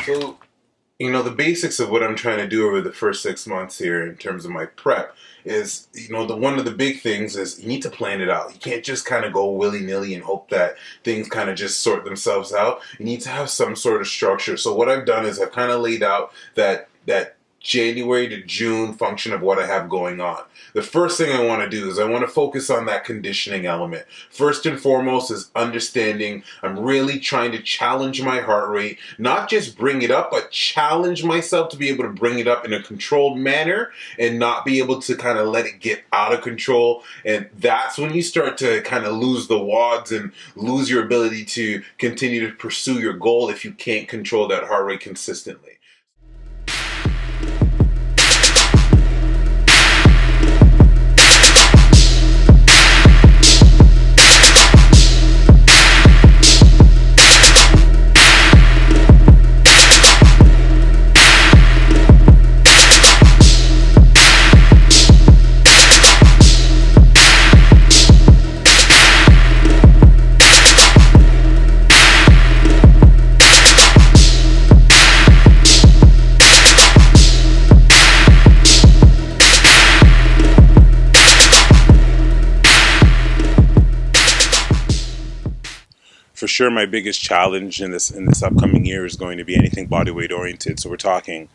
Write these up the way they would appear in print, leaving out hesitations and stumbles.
So, the basics of what I'm trying to do over the first 6 months here in terms of my prep is, one of the big things is you need to plan it out. You can't just kind of go willy-nilly and hope that things kind of just sort themselves out. You need to have some sort of structure. So what I've done is I've kind of laid out that January to June function of what I have going on. The first thing I want to do is I want to focus on that conditioning element. First and foremost is understanding I'm really trying to challenge my heart rate, not just bring it up, but challenge myself to be able to bring it up in a controlled manner and not be able to kind of let it get out of control. And that's when you start to kind of lose the wads and lose your ability to continue to pursue your goal if you can't control that heart rate consistently. For sure, my biggest challenge in this upcoming year is going to be anything bodyweight oriented. So we're talking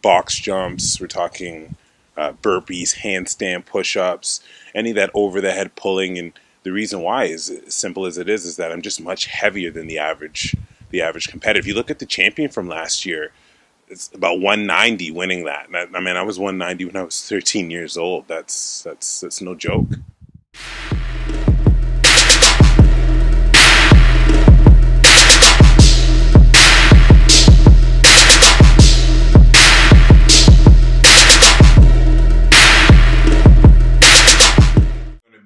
box jumps, we're talking burpees, handstand push-ups, any of that over the head pulling. And the reason why is as simple as it is that I'm just much heavier than the average competitor. If you look at the champion from last year, it's about 190 winning that. I mean, I was 190 when I was 13 years old. That's no joke.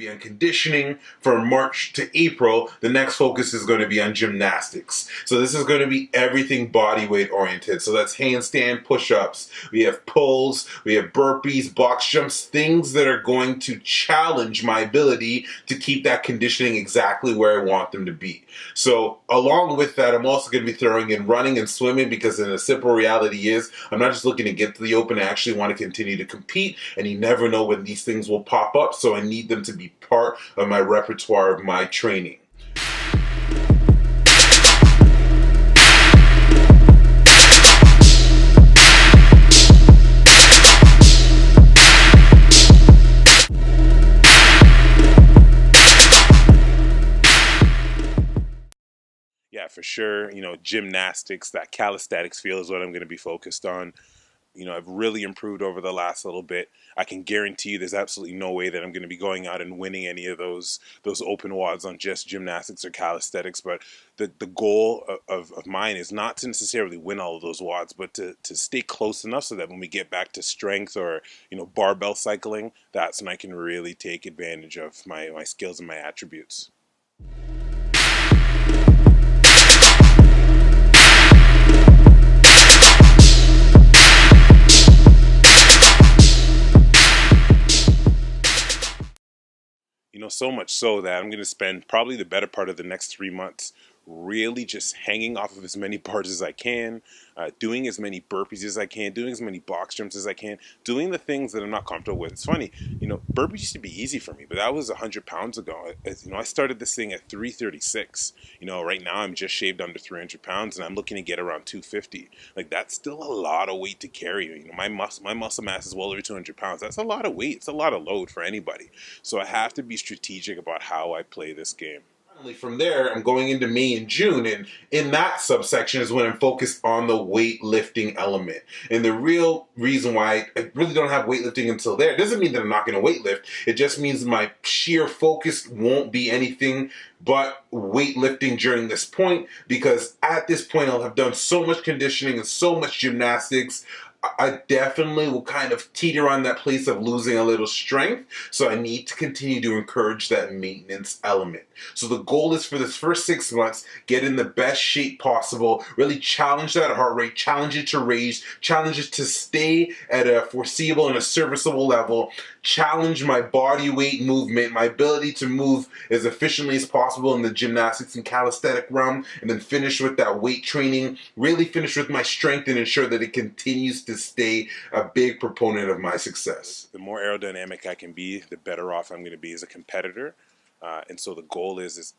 On conditioning from March to April. The next focus is going to be on gymnastics. So this is going to be everything body weight oriented. So that's handstand push-ups, we have pulls, we have burpees, box jumps, things that are going to challenge my ability to keep that conditioning exactly where I want them to be. So along with that, I'm also going to be throwing in running and swimming, because the simple reality is I'm not just looking to get to the open, I actually want to continue to compete, and you never know when these things will pop up, so I need them to be part of my repertoire of my training. Yeah, for sure. Gymnastics, that calisthenics feel is what I'm going to be focused on. I've really improved over the last little bit. I can guarantee you there's absolutely no way that I'm going to be going out and winning any of those open wads on just gymnastics or calisthenics. But the goal of mine is not to necessarily win all of those wads, but to stay close enough so that when we get back to strength or, barbell cycling, that's when I can really take advantage of my skills and my attributes. So much so that I'm going to spend probably the better part of the next 3 months really just hanging off of as many bars as I can, doing as many burpees as I can, doing as many box jumps as I can, doing the things that I'm not comfortable with. It's funny, burpees used to be easy for me, but that was 100 pounds ago. I started this thing at 336. Right now I'm just shaved under 300 pounds, and I'm looking to get around 250. Like, that's still a lot of weight to carry. My muscle mass is well over 200 pounds. That's a lot of weight. It's a lot of load for anybody. So I have to be strategic about how I play this game. From there, I'm going into May and June, and in that subsection is when I'm focused on the weightlifting element. And the real reason why I really don't have weightlifting until there doesn't mean that I'm not going to weightlift. It just means my sheer focus won't be anything but weightlifting during this point, because at this point I'll have done so much conditioning and so much gymnastics. I definitely will kind of teeter on that place of losing a little strength. So I need to continue to encourage that maintenance element. So the goal is for this first 6 months, get in the best shape possible, really challenge that heart rate, challenge it to raise, challenge it to stay at a foreseeable and a serviceable level, challenge my body weight movement, my ability to move as efficiently as possible in the gymnastics and calisthenic realm, and then finish with that weight training, really finish with my strength and ensure that it continues to stay a big proponent of my success. The more aerodynamic I can be, the better off I'm going to be as a competitor. And so the goal is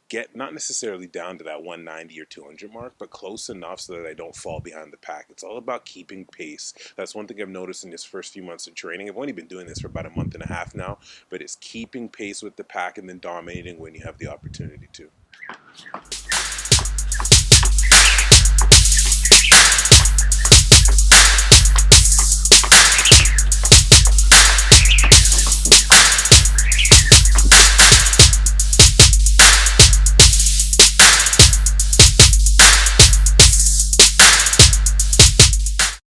get not necessarily down to that 190 or 200 mark, but close enough so that I don't fall behind the pack. It's all about keeping pace. That's one thing I've noticed in this first few months of training. I've only been doing this for about a month and a half now, but it's keeping pace with the pack and then dominating when you have the opportunity to.